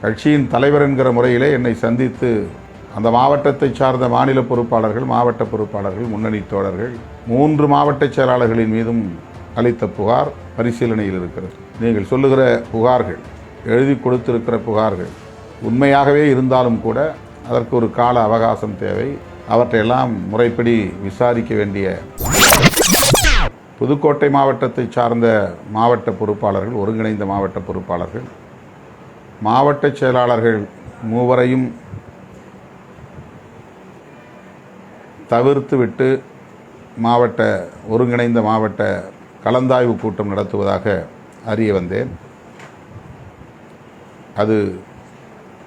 கட்சியின் தலைவர் என்கிற முறையிலே என்னை சந்தித்து அந்த மாவட்டத்தை சார்ந்த மாநில பொறுப்பாளர்கள், மாவட்ட பொறுப்பாளர்கள், முன்னணி தோழர்கள், 3 மாவட்ட செயலாளர்களின் மீதும் அளித்த புகார் பரிசீலனையில் இருக்கிறது. நீங்கள் சொல்லுகிற புகார்கள், எழுதி கொடுத்திருக்கிற புகார்கள் உண்மையாகவே இருந்தாலும் கூட அதற்கு ஒரு கால அவகாசம் தேவை. அவற்றையெல்லாம் முறைப்படி விசாரிக்க வேண்டிய புதுக்கோட்டை மாவட்டத்தை சார்ந்த மாவட்ட பொறுப்பாளர்கள், ஒருங்கிணைந்த மாவட்ட பொறுப்பாளர்கள், மாவட்ட செயலாளர்கள் 3 தவிர்த்துவிட்டு ஒருங்கிணைந்த மாவட்ட கலந்தாய்வு கூட்டம் நடத்துவதாக அறிய வந்தேன். அது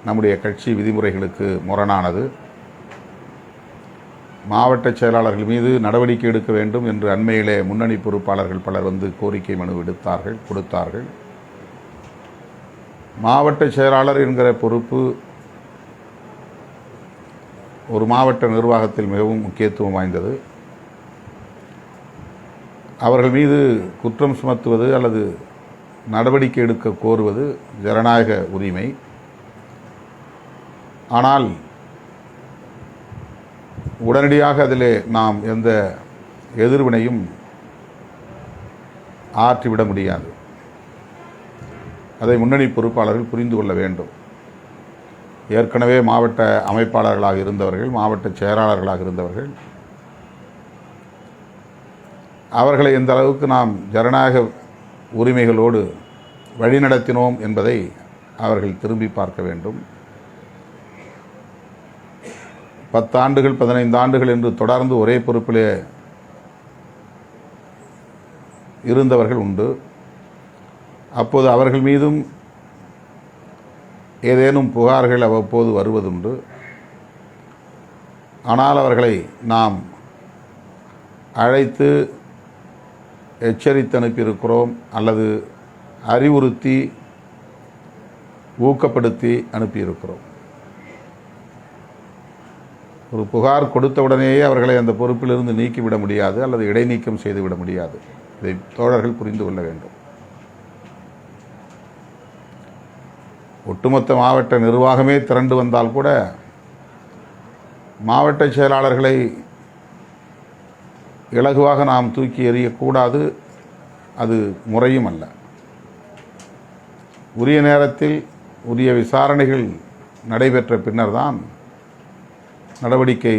நம்முடைய கட்சி விதிமுறைகளுக்கு முரணானது. மாவட்ட செயலாளர்கள் மீது நடவடிக்கை எடுக்க வேண்டும் என்று அண்மையிலே முன்னணி பொறுப்பாளர்கள் பலர் வந்து கோரிக்கை மனு கொடுத்தார்கள். மாவட்ட செயலாளர் என்கிற பொறுப்பு ஒரு மாவட்ட நிர்வாகத்தில் மிகவும் முக்கியத்துவம் வாய்ந்தது. அவர்கள் மீது குற்றம் சுமத்துவது அல்லது நடவடிக்கை எடுக்க கோருவது ஜனநாயக உரிமை. ஆனால் உடனடியாக அதிலே நாம் எந்த எதிர்வினையும் ஆற்றிவிட முடியாது. அதை முன்னணி பொறுப்பாளர்கள் புரிந்து கொள்ள வேண்டும். ஏற்கனவே மாவட்ட அமைப்பாளர்களாக இருந்தவர்கள், மாவட்ட செயலாளர்களாக இருந்தவர்கள், அவர்களை எந்த அளவுக்கு நாம் ஜனநாயக உரிமைகளோடு வழிநடத்தினோம் என்பதை அவர்கள் திரும்பி பார்க்க வேண்டும். 10 ஆண்டுகள் 15 ஆண்டுகள் என்று தொடர்ந்து ஒரே பொறுப்பிலே இருந்தவர்கள் உண்டு. அப்போது அவர்கள் மீதும் ஏதேனும் புகார்கள் அவ்வப்போது வருவதுண்டு. ஆனால் அவர்களை நாம் அழைத்து எச்சரித்து அனுப்பியிருக்கிறோம் அல்லது அறிவுறுத்தி ஊக்கப்படுத்தி அனுப்பியிருக்கிறோம். ஒரு புகார் கொடுத்தவுடனேயே அவர்களை அந்த பொறுப்பிலிருந்து நீக்கிவிட முடியாது அல்லது இடைநீக்கம் செய்துவிட முடியாது. இதை தோழர்கள் புரிந்து கொள்ள வேண்டும். ஒட்டுமொத்த மாவட்ட நிர்வாகமே திரண்டு வந்தால் கூட மாவட்ட செயலாளர்களை இலகுவாக நாம் தூக்கி எறியக்கூடாது. அது முறையும் அல்ல. உரிய நேரத்தில் உரிய விசாரணைகள் நடைபெற்ற பின்னர் தான் நடவடிக்கை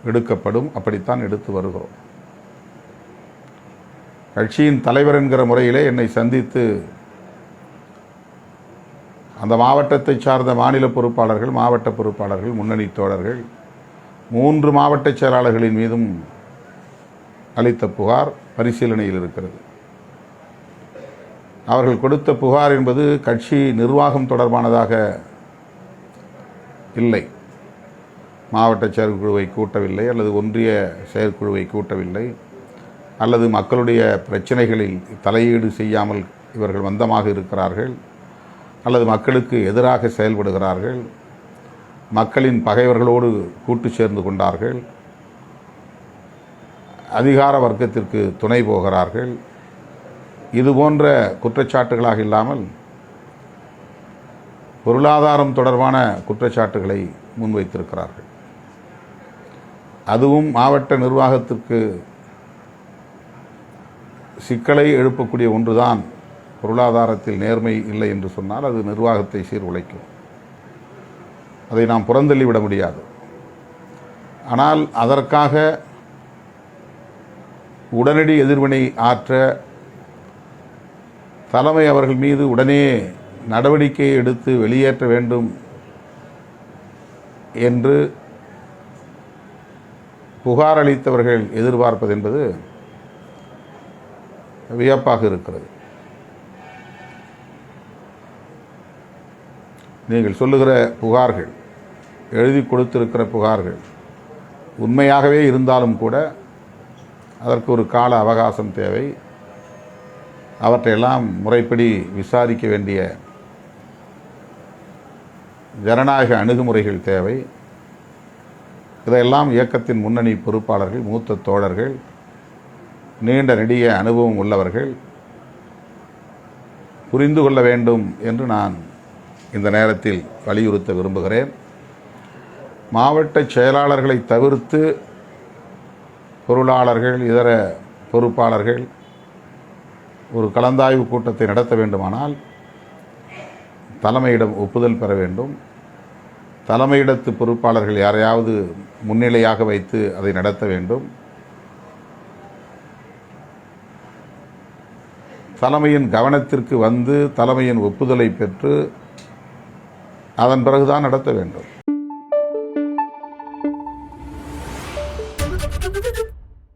எடுக்கப்படும். அப்படித்தான் எடுத்து வருகிறோம். கட்சியின் தலைவர் என்கிற முறையிலே என்னை சந்தித்து அந்த மாவட்டத்தை சார்ந்த மாநில பொறுப்பாளர்கள், மாவட்ட பொறுப்பாளர்கள், முன்னணி தோழர்கள், 3 மாவட்ட செயலாளர்களின் மீதும் அளித்த புகார் பரிசீலனையில் இருக்கிறது. அவர்கள் கொடுத்த புகார் என்பது கட்சி நிர்வாகம் தொடர்பானதாக இல்லை. மாவட்ட செயற்குழுவை கூட்டவில்லை அல்லது ஒன்றிய செயற்குழுவை கூட்டவில்லை அல்லது மக்களுடைய பிரச்சனைகளில் தலையீடு செய்யாமல் இவர்கள் மந்தமாக இருக்கிறார்கள் அல்லது மக்களுக்கு எதிராக செயல்படுகிறார்கள், மக்களின் பகைவர்களோடு கூட்டு சேர்ந்து கொண்டார்கள், அதிகார வர்க்கத்திற்கு துணை போகிறார்கள், இது போன்ற குற்றச்சாட்டுகளாக இல்லாமல் பொருளாதாரம் தொடர்பான குற்றச்சாட்டுகளை முன்வைத்திருக்கிறார்கள். அதுவும் மாவட்ட நிர்வாகத்திற்கு சிக்கலை எழுப்பக்கூடிய ஒன்றுதான். பொருளாதாரத்தில் நேர்மை இல்லை என்று சொன்னால் அது நிர்வாகத்தை சீர்குலைக்கும். அதை நாம் புறந்தள்ளிவிட முடியாது. ஆனால் அதற்காக உடனடி எதிர்வினை ஆற்ற தலைமை அவர்கள் மீது உடனே நடவடிக்கை எடுத்து வெளியேற்ற வேண்டும் என்று புகார் அளித்தவர்கள் எதிர்பார்ப்பது என்பது வியப்பாக இருக்கிறது. நீங்கள் சொல்லுகிற புகார்கள், எழுதி கொடுத்திருக்கிற புகார்கள் உண்மையாகவே இருந்தாலும் கூட அதற்கு ஒரு கால அவகாசம் தேவை. அவற்றையெல்லாம் முறைப்படி விசாரிக்க வேண்டிய ஜனநாயக அணுகுமுறைகள் தேவை. இதையெல்லாம் இயக்கத்தின் முன்னணி பொறுப்பாளர்கள், மூத்த தோழர்கள், நீண்ட நெடிய அனுபவம் உள்ளவர்கள் புரிந்து கொள்ள வேண்டும் என்று நான் இந்த நேரத்தில் வலியுறுத்த விரும்புகிறேன். மாவட்ட செயலாளர்களை தவிர்த்து பொருளாளர்கள், இதர பொறுப்பாளர்கள் ஒரு கலந்தாய்வு கூட்டத்தை நடத்த வேண்டுமானால் தலைமையிடம் ஒப்புதல் பெற வேண்டும். தலைமையிடத்து பொறுப்பாளர்கள் யாரையாவது முன்னிலையாக வைத்து அதை நடத்த வேண்டும். தலைமையின் கவனத்திற்கு வந்து தலைமையின் ஒப்புதலை பெற்று அதன் பிறகுதான் நடத்த வேண்டும்.